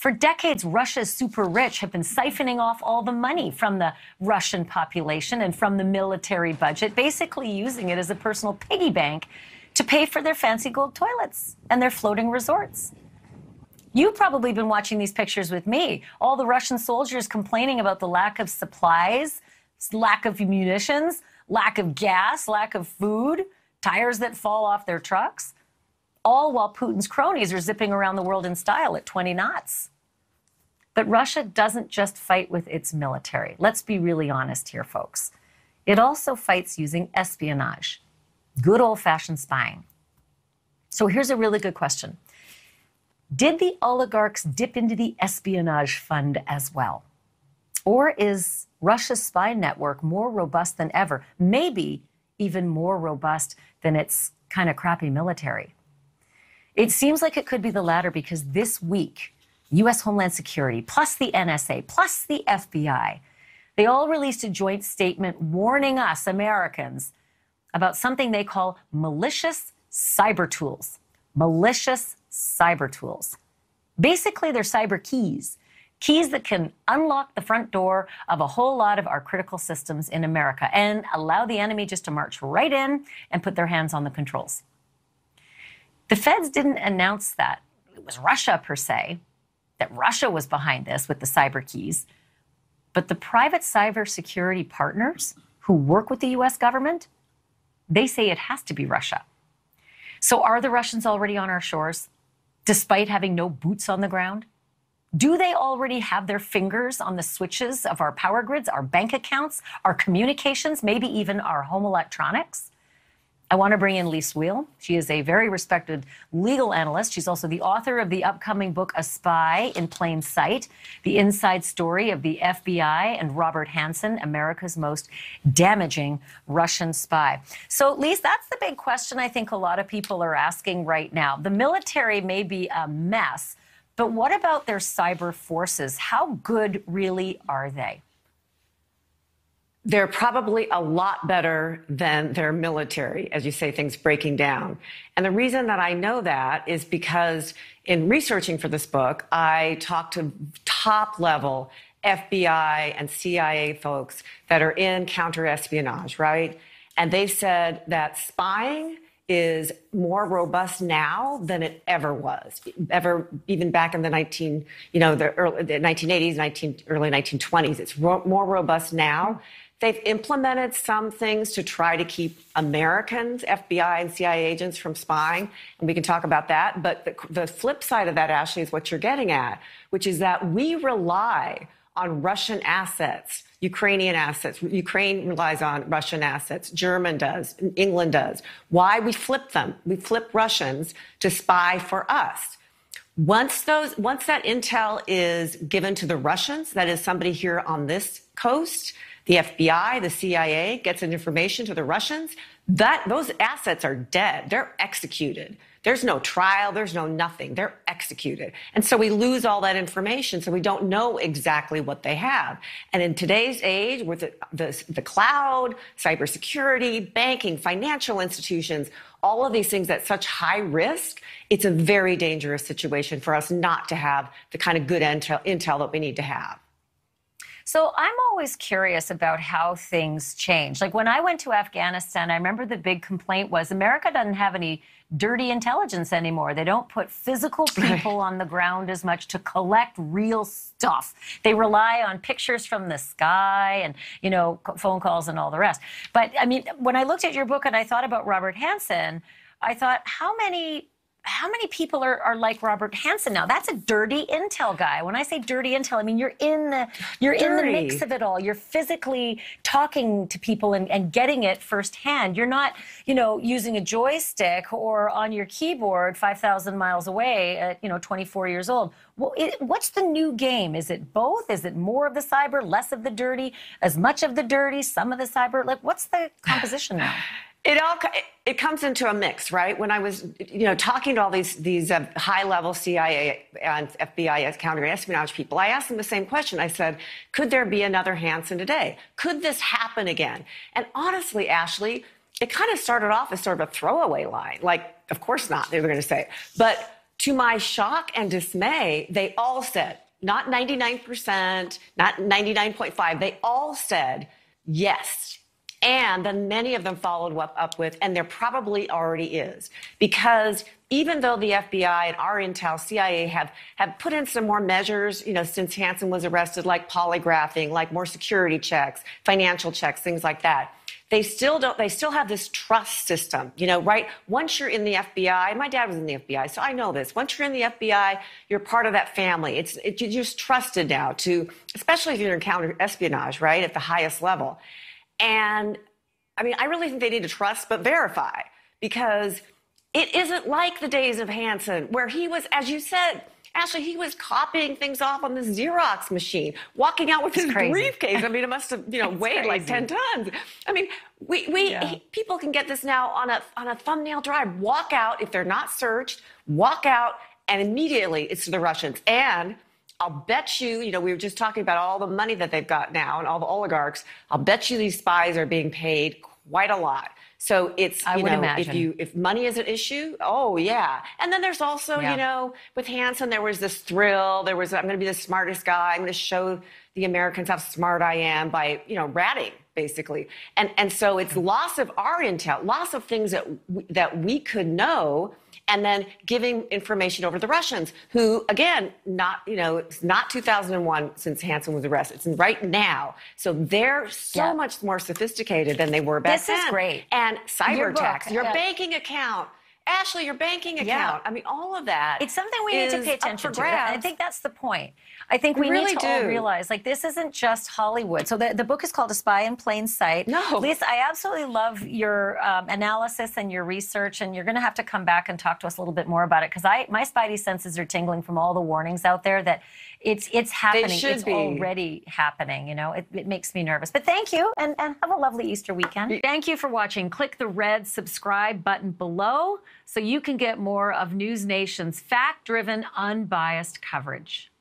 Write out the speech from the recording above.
For decades, Russia's super rich have been siphoning off all the money from the Russian population and from the military budget, basically using it as a personal piggy bank to pay for their fancy gold toilets and their floating resorts. You've probably been watching these pictures with me. All the Russian soldiers complaining about the lack of supplies, lack of munitions, lack of gas, lack of food, tires that fall off their trucks, all while Putin's cronies are zipping around the world in style at 20 knots. But Russia doesn't just fight with its military. Let's be really honest here, folks. It also fights using espionage, good old-fashioned spying. So here's a really good question. Did the oligarchs dip into the espionage fund as well? Or is Russia's spy network more robust than ever? Maybe even more robust than its kind of crappy military. It seems like it could be the latter because this week, U.S. Homeland Security, plus the NSA, plus the FBI, they all released a joint statement warning us, Americans, about something they call malicious cyber tools. Malicious cyber tools. Basically, they're cyber keys. Keys that can unlock the front door of a whole lot of our critical systems in America and allow the enemy just to march right in and put their hands on the controls. The feds didn't announce that it was Russia per se, that Russia was behind this with the cyber keys, but the private cybersecurity partners who work with the U.S. government, they say it has to be Russia. So are the Russians already on our shores, despite having no boots on the ground? Do they already have their fingers on the switches of our power grids, our bank accounts, our communications, maybe even our home electronics? I want to bring in Lis Wiehl. She is a very respected legal analyst. She's also the author of the upcoming book, A Spy in Plain Sight, the inside story of the FBI and Robert Hansen, America's most damaging Russian spy. So, Lis, that's the big question I think a lot of people are asking right now. The military may be a mess, but what about their cyber forces? How good really are they? They're probably a lot better than their military, as you say, things breaking down. And the reason that I know that is because in researching for this book, I talked to top-level FBI and CIA folks that are in counter-espionage, right? And they said that spying is more robust now than it ever was, even back in the 1980s, early 1920s. It's more robust now. They've implemented some things to try to keep Americans, FBI and CIA agents from spying, and we can talk about that. But the flip side of that, Ashleigh, is what you're getting at, which is that we rely on Russian assets, Ukrainian assets. Ukraine relies on Russian assets. German does. England does. Why? We flip them. We flip Russians to spy for us. Once that intel is given to the Russians, that is somebody here on this coast, the FBI, the CIA gets an information to the Russians, those assets are dead. They're executed. There's no trial. There's no nothing. They're executed. And so we lose all that information, so we don't know exactly what they have. And in today's age, with the cloud, cybersecurity, banking, financial institutions, all of these things at such high risk, it's a very dangerous situation for us not to have the kind of good intel that we need to have. So I'm always curious about how things change. Like when I went to Afghanistan, I remember the big complaint was America doesn't have any dirty intelligence anymore. They don't put physical people on the ground as much to collect real stuff. They rely on pictures from the sky and, phone calls and all the rest. But I mean, when I looked at your book and I thought about Robert Hansen, I thought, how many people are like Robert Hansen now? That's a dirty intel guy. When I say dirty intel, I mean you're in the mix of it all. You're physically talking to people and getting it firsthand. You're not, using a joystick or on your keyboard 5,000 miles away at 24 years old. Well, what's the new game? Is it both? Is it more of the cyber, less of the dirty, as much of the dirty, some of the cyber? Like, what's the composition now? It comes into a mix, right? When I was, talking to all these high-level CIA and FBI counter-espionage people, I asked them the same question. I said, could there be another Hansen today? Could this happen again? And honestly, Ashleigh, it kind of started off as sort of a throwaway line. Like, of course not, they were going to say. But to my shock and dismay, they all said, not 99%, not 99.5, they all said yes. And then many of them followed up with, and there probably already is. Because even though the FBI and our intel, CIA have put in some more measures, since Hansen was arrested, like polygraphing, like more security checks, financial checks, things like that, they still have this trust system, right? Once you're in the FBI, my dad was in the FBI, so I know this. Once you're in the FBI, you're part of that family. You're just trusted now especially if you're in counter-espionage, right, at the highest level. And I mean, I really think they need to trust but verify, because it isn't like the days of Hansen where he was, as you said, Ashleigh, he was copying things off on the Xerox machine, walking out with his briefcase. I mean, it must have, weighed like 10 tons. I mean, people can get this now on a thumbnail drive. Walk out, if they're not searched, walk out, and immediately it's to the Russians. And I'll bet you, we were just talking about all the money that they've got now and all the oligarchs. I'll bet you these spies are being paid quite a lot. So it's, if money is an issue, oh, yeah. And then there's also, with Hansen, there was this thrill. There was, I'm going to be the smartest guy. I'm going to show the Americans how smart I am by, ratting, basically. And so it's loss of our intel, loss of things that we could know, and then giving information over to the Russians, who, again, it's not 2001 since Hansen was arrested. It's right now. So they're so much more sophisticated than they were back then. This is great. And cyberattacks, your banking account. Ashleigh, your banking account. I mean, all of that. It's something we need to pay attention to. I think that's the point. I think we need to all realize, this isn't just Hollywood. So the book is called A Spy in Plain Sight. No. Lis, I absolutely love your analysis and your research, and you're going to have to come back and talk to us a little bit more about it, because my spidey senses are tingling from all the warnings out there that it's happening. It's already happening. It makes me nervous. But thank you, and have a lovely Easter weekend. Thank you for watching. Click the red subscribe button below so you can get more of NewsNation's fact-driven, unbiased coverage.